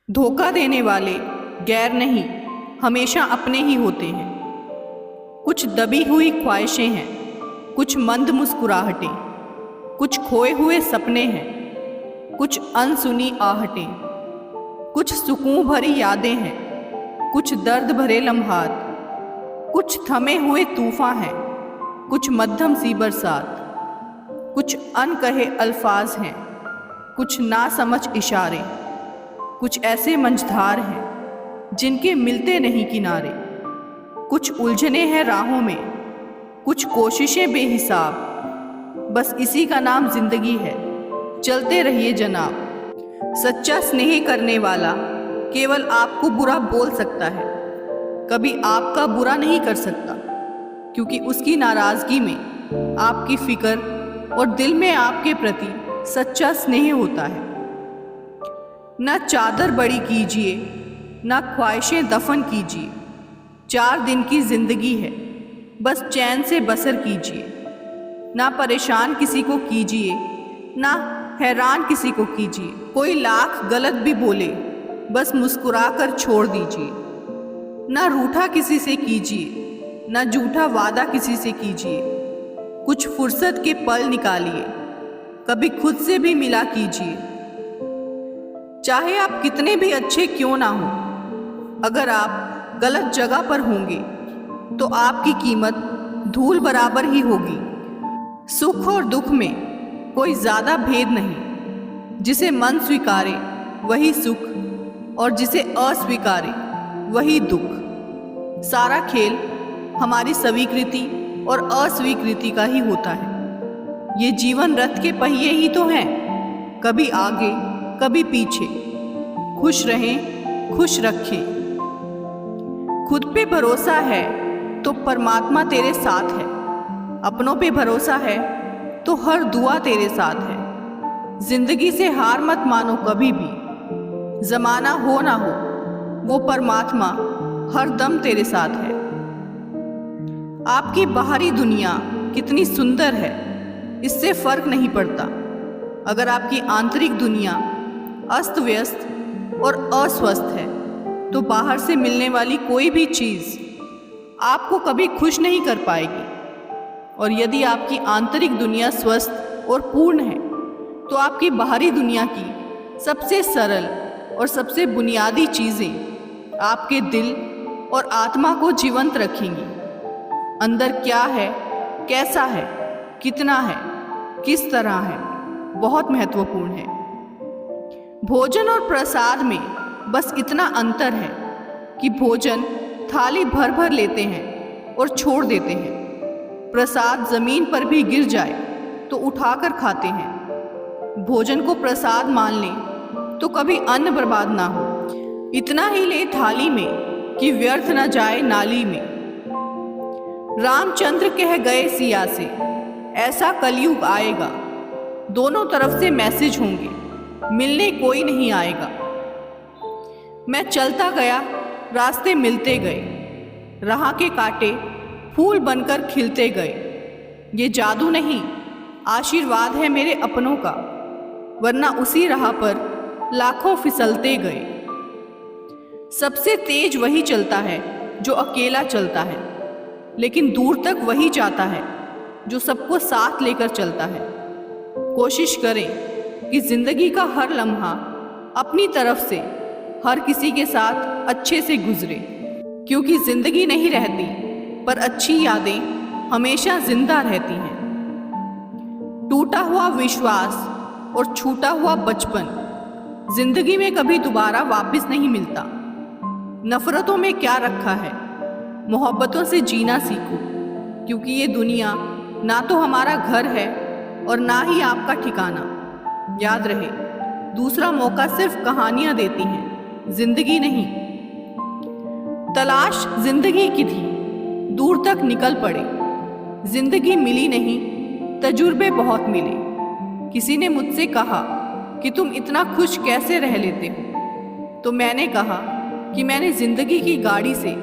धोखा देने वाले गैर नहीं, हमेशा अपने ही होते हैं। कुछ दबी हुई ख्वाहिशें हैं, कुछ मंद मुस्कुराहटें, कुछ खोए हुए सपने हैं, कुछ अनसुनी आहटें, कुछ सुकून भरी यादें हैं, कुछ दर्द भरे लम्हात, कुछ थमे हुए तूफान हैं, कुछ मध्यम सी बरसात, कुछ अनकहे अल्फाज हैं, कुछ नासमझ इशारे, कुछ ऐसे मंझधार हैं जिनके मिलते नहीं किनारे, कुछ उलझने हैं राहों में, कुछ कोशिशें बेहिसाब। बस इसी का नाम जिंदगी है, चलते रहिए जनाब। सच्चा स्नेह करने वाला केवल आपको बुरा बोल सकता है, कभी आपका बुरा नहीं कर सकता, क्योंकि उसकी नाराज़गी में आपकी फिक्र और दिल में आपके प्रति सच्चा स्नेह होता है। न चादर बड़ी कीजिए, न ख्वाहिशें दफन कीजिए। 4 दिन की जिंदगी है, बस चैन से बसर कीजिए। ना परेशान किसी को कीजिए, ना हैरान किसी को कीजिए। कोई लाख गलत भी बोले, बस मुस्कुरा कर छोड़ दीजिए। ना रूठा किसी से कीजिए, ना झूठा वादा किसी से कीजिए। कुछ फुर्सत के पल निकालिए, कभी खुद से भी मिला कीजिए। चाहे आप कितने भी अच्छे क्यों ना हो, अगर आप गलत जगह पर होंगे तो आपकी कीमत धूल बराबर ही होगी। सुख और दुख में कोई ज़्यादा भेद नहीं, जिसे मन स्वीकारे वही सुख और जिसे अस्वीकारे वही दुख। सारा खेल हमारी स्वीकृति और अस्वीकृति का ही होता है। ये जीवन रथ के पहिए ही तो हैं, कभी आगे कभी पीछे। खुश रहें, खुश रखें। खुद पे भरोसा है तो परमात्मा तेरे साथ है, अपनों पे भरोसा है तो हर दुआ तेरे साथ है। जिंदगी से हार मत मानो कभी भी, जमाना हो ना हो वो परमात्मा हर दम तेरे साथ है। आपकी बाहरी दुनिया कितनी सुंदर है, इससे फर्क नहीं पड़ता, अगर आपकी आंतरिक दुनिया अस्त व्यस्त और अस्वस्थ है तो बाहर से मिलने वाली कोई भी चीज़ आपको कभी खुश नहीं कर पाएगी। और यदि आपकी आंतरिक दुनिया स्वस्थ और पूर्ण है तो आपकी बाहरी दुनिया की सबसे सरल और सबसे बुनियादी चीज़ें आपके दिल और आत्मा को जीवंत रखेंगी। अंदर क्या है, कैसा है, कितना है, किस तरह है, बहुत महत्वपूर्ण है। भोजन और प्रसाद में बस इतना अंतर है कि भोजन थाली भर भर लेते हैं और छोड़ देते हैं, प्रसाद जमीन पर भी गिर जाए तो उठाकर खाते हैं। भोजन को प्रसाद मान लें तो कभी अन्न बर्बाद ना हो, इतना ही ले थाली में कि व्यर्थ न जाए नाली में। रामचंद्र कह गए सिया से, ऐसा कलयुग आएगा, दोनों तरफ से मैसेज होंगे, मिलने कोई नहीं आएगा। मैं चलता गया, रास्ते मिलते गए, राह के कांटे फूल बनकर खिलते गए। ये जादू नहीं, आशीर्वाद है मेरे अपनों का, वरना उसी राह पर लाखों फिसलते गए। सबसे तेज वही चलता है जो अकेला चलता है, लेकिन दूर तक वही जाता है जो सबको साथ लेकर चलता है। कोशिश करें कि जिंदगी का हर लम्हा अपनी तरफ से हर किसी के साथ अच्छे से गुजरे, क्योंकि जिंदगी नहीं रहती पर अच्छी यादें हमेशा जिंदा रहती हैं। टूटा हुआ विश्वास और छूटा हुआ बचपन जिंदगी में कभी दोबारा वापस नहीं मिलता। नफरतों में क्या रखा है, मोहब्बतों से जीना सीखो, क्योंकि ये दुनिया ना तो हमारा घर है और ना ही आपका ठिकाना। याद रहे, दूसरा मौका सिर्फ कहानियां देती हैं, जिंदगी नहीं। तलाश जिंदगी की थी, दूर तक निकल पड़े, जिंदगी मिली नहीं, तजुर्बे बहुत मिले। किसी ने मुझसे कहा कि तुम इतना खुश कैसे रह लेते हो, तो मैंने कहा कि मैंने जिंदगी की गाड़ी से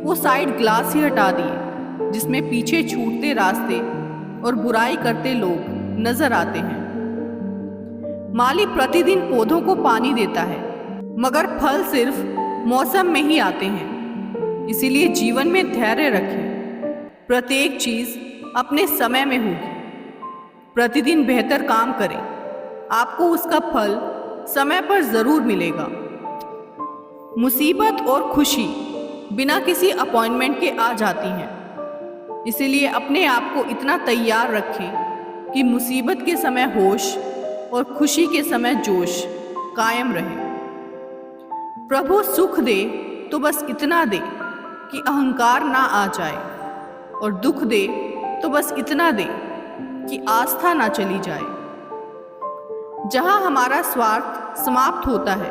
वो साइड ग्लास ही हटा दिए जिसमें पीछे छूटते रास्ते और बुराई करते लोग नजर आते हैं। माली प्रतिदिन पौधों को पानी देता है, मगर फल सिर्फ मौसम में ही आते हैं। इसीलिए जीवन में धैर्य रखें। प्रत्येक चीज़ अपने समय में होगी। प्रतिदिन बेहतर काम करें, आपको उसका फल समय पर ज़रूर मिलेगा। मुसीबत और खुशी बिना किसी अपॉइंटमेंट के आ जाती हैं। इसीलिए अपने आप को इतना तैयार रखें कि मुसीबत के समय होश और खुशी के समय जोश कायम रहे। प्रभु सुख दे तो बस इतना दे कि अहंकार ना आ जाए, और दुख दे तो बस इतना दे कि आस्था ना चली जाए। जहाँ हमारा स्वार्थ समाप्त होता है,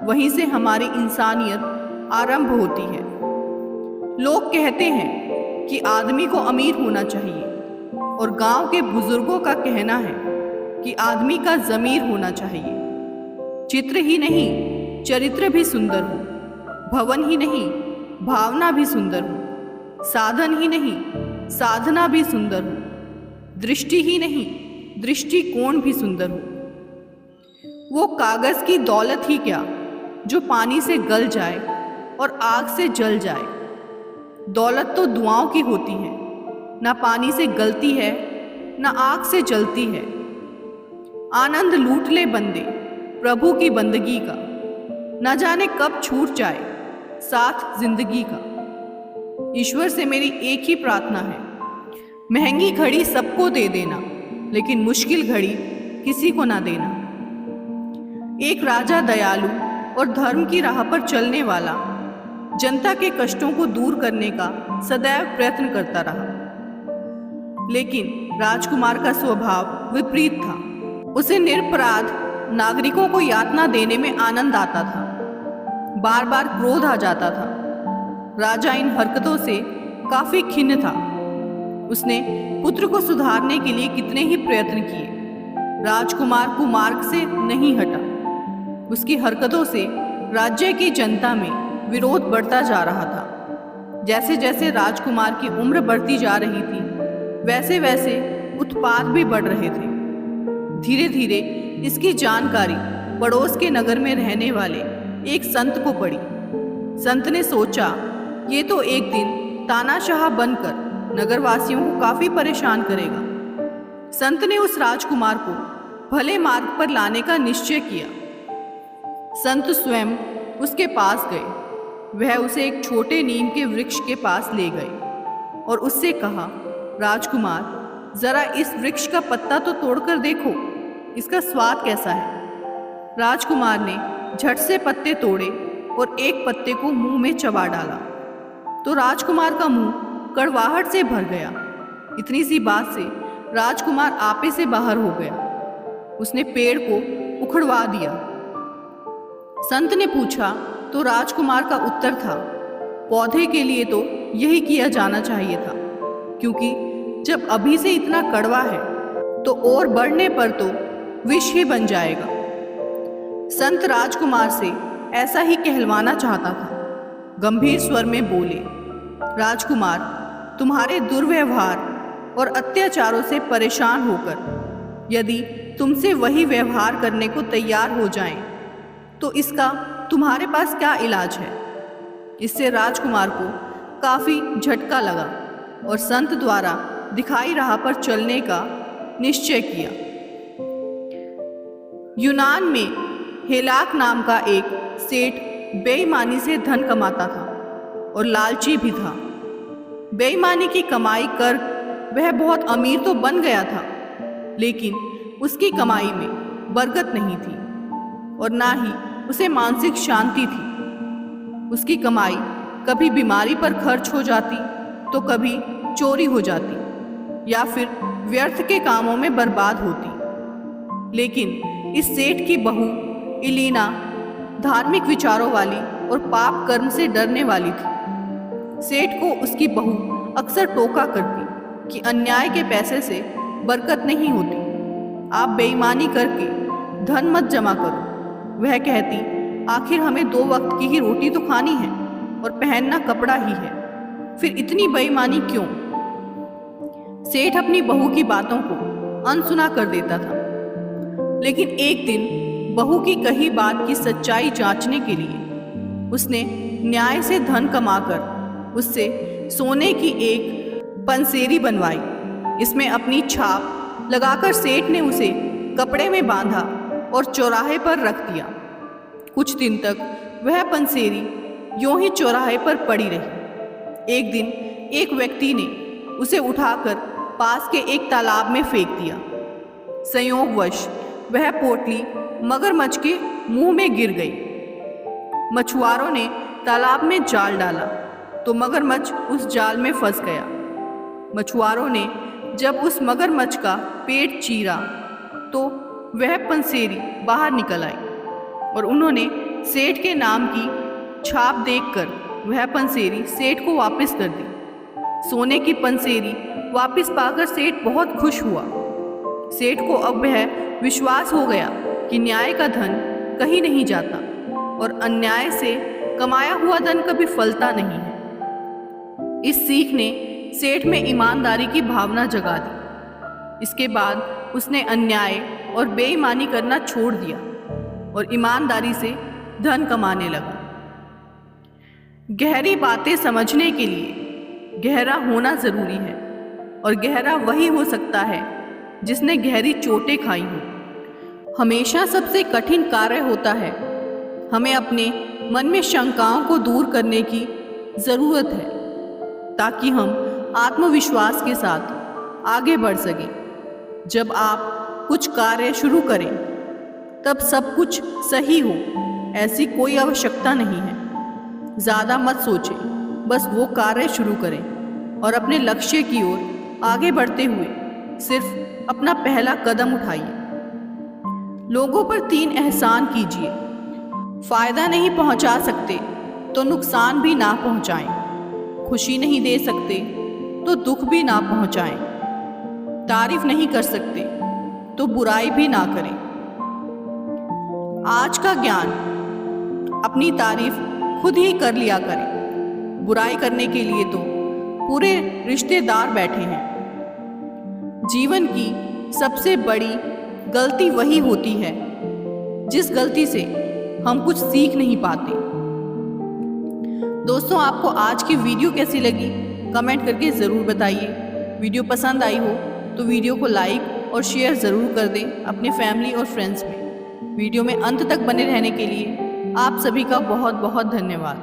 वहीं से हमारी इंसानियत आरंभ होती है। लोग कहते हैं कि आदमी को अमीर होना चाहिए, और गांव के बुजुर्गों का कहना है कि आदमी का ज़मीर होना चाहिए। चित्र ही नहीं, चरित्र भी सुंदर हो। भवन ही नहीं, भावना भी सुंदर हो। साधन ही नहीं, साधना भी सुंदर हो। दृष्टि ही नहीं, दृष्टिकोण भी सुंदर हो। वो कागज़ की दौलत ही क्या जो पानी से गल जाए और आग से जल जाए। दौलत तो दुआओं की होती है, ना पानी से गलती है, ना आग से जलती है। आनंद लूट ले बंदे प्रभु की बंदगी का, न जाने कब छूट जाए साथ जिंदगी का। ईश्वर से मेरी एक ही प्रार्थना है, महंगी घड़ी सबको दे देना, लेकिन मुश्किल घड़ी किसी को ना देना। एक राजा दयालु और धर्म की राह पर चलने वाला, जनता के कष्टों को दूर करने का सदैव प्रयत्न करता रहा। लेकिन राजकुमार का स्वभाव विपरीत था। उसे निरपराध नागरिकों को यातना देने में आनंद आता था। बार बार क्रोध आ जाता था। राजा इन हरकतों से काफी खिन्न था। उसने पुत्र को सुधारने के लिए कितने ही प्रयत्न किए, राजकुमार कुमार्ग से नहीं हटा। उसकी हरकतों से राज्य की जनता में विरोध बढ़ता जा रहा था। जैसे जैसे राजकुमार की उम्र बढ़ती जा रही थी, वैसे वैसे उत्पात भी बढ़ रहे थे। धीरे धीरे इसकी जानकारी पड़ोस के नगर में रहने वाले एक संत को पड़ी। संत ने सोचा, ये तो एक दिन तानाशाह बनकर नगरवासियों को काफी परेशान करेगा। संत ने उस राजकुमार को भले मार्ग पर लाने का निश्चय किया। संत स्वयं उसके पास गए। वह उसे एक छोटे नीम के वृक्ष के पास ले गए और उससे कहा, राजकुमार, जरा इस वृक्ष का पत्ता तो तोड़कर देखो, इसका स्वाद कैसा है। राजकुमार ने झट से पत्ते तोड़े और एक पत्ते को मुंह में चबा डाला तो राजकुमार का मुंह कड़वाहट से भर गया। इतनी सी बात से राजकुमार आपे से बाहर हो गया। उसने पेड़ को उखड़वा दिया। संत ने पूछा तो राजकुमार का उत्तर था, पौधे के लिए तो यही किया जाना चाहिए था, क्योंकि जब अभी से इतना कड़वा है तो और बढ़ने पर तो विष ही बन जाएगा। संत राजकुमार से ऐसा ही कहलवाना चाहता था। गंभीर स्वर में बोले, राजकुमार, तुम्हारे दुर्व्यवहार और अत्याचारों से परेशान होकर यदि तुमसे वही व्यवहार करने को तैयार हो जाएं, तो इसका तुम्हारे पास क्या इलाज है। इससे राजकुमार को काफी झटका लगा और संत द्वारा दिखाई राह पर चलने का निश्चय किया। यूनान में हेलाक नाम का एक सेठ बेईमानी से धन कमाता था और लालची भी था। बेईमानी की कमाई कर वह बहुत अमीर तो बन गया था, लेकिन उसकी कमाई में बरकत नहीं थी और ना ही उसे मानसिक शांति थी। उसकी कमाई कभी बीमारी पर खर्च हो जाती तो कभी चोरी हो जाती या फिर व्यर्थ के कामों में बर्बाद होती। लेकिन इस सेठ की बहू इलीना धार्मिक विचारों वाली और पाप कर्म से डरने वाली थी। सेठ को उसकी बहू अक्सर टोका करती कि अन्याय के पैसे से बरकत नहीं होती, आप बेईमानी करके धन मत जमा करो। वह कहती, आखिर हमें 2 वक्त की ही रोटी तो खानी है और पहनना कपड़ा ही है, फिर इतनी बेईमानी क्यों। सेठ अपनी बहू की बातों को अनसुना कर देता था। लेकिन एक दिन बहू की कही बात की सच्चाई जांचने के लिए उसने न्याय से धन कमाकर उससे सोने की एक पंसेरी बनवाई। इसमें अपनी छाप लगाकर सेठ ने उसे कपड़े में बांधा और चौराहे पर रख दिया। कुछ दिन तक वह पंसेरी यूं ही चौराहे पर पड़ी रही। एक दिन एक व्यक्ति ने उसे उठाकर पास के एक तालाब में फेंक दिया। संयोगवश वह पोटली मगरमच्छ के मुंह में गिर गई। मछुआरों ने तालाब में जाल डाला तो मगरमच्छ उस जाल में फंस गया। मछुआरों ने जब उस मगरमच्छ का पेट चीरा तो वह पंसेरी बाहर निकल आई और उन्होंने सेठ के नाम की छाप देखकर वह पंसेरी सेठ को वापस कर दी। सोने की पंसेरी वापस पाकर सेठ बहुत खुश हुआ। सेठ को अब वह विश्वास हो गया कि न्याय का धन कहीं नहीं जाता और अन्याय से कमाया हुआ धन कभी फलता नहीं है। इस सीख ने सेठ में ईमानदारी की भावना जगा दी। इसके बाद उसने अन्याय और बेईमानी करना छोड़ दिया और ईमानदारी से धन कमाने लगा। गहरी बातें समझने के लिए गहरा होना ज़रूरी है और गहरा वही हो सकता है जिसने गहरी चोटें खाई हों। हमेशा सबसे कठिन कार्य होता है हमें अपने मन में शंकाओं को दूर करने की ज़रूरत है ताकि हम आत्मविश्वास के साथ आगे बढ़ सकें। जब आप कुछ कार्य शुरू करें तब सब कुछ सही हो ऐसी कोई आवश्यकता नहीं है। ज़्यादा मत सोचें, बस वो कार्य शुरू करें और अपने लक्ष्य की ओर आगे बढ़ते हुए सिर्फ अपना पहला कदम उठाइए। लोगों पर 3 एहसान कीजिए। फ़ायदा नहीं पहुंचा सकते तो नुकसान भी ना पहुंचाएं। खुशी नहीं दे सकते तो दुख भी ना पहुंचाएं। तारीफ नहीं कर सकते तो बुराई भी ना करें। आज का ज्ञान, अपनी तारीफ खुद ही कर लिया करें। बुराई करने के लिए तो पूरे रिश्तेदार बैठे हैं। जीवन की सबसे बड़ी गलती वही होती है जिस गलती से हम कुछ सीख नहीं पाते। दोस्तों, आपको आज की वीडियो कैसी लगी कमेंट करके ज़रूर बताइए। वीडियो पसंद आई हो तो वीडियो को लाइक और शेयर ज़रूर कर दें अपने फैमिली और फ्रेंड्स में। वीडियो में अंत तक बने रहने के लिए आप सभी का बहुत बहुत धन्यवाद।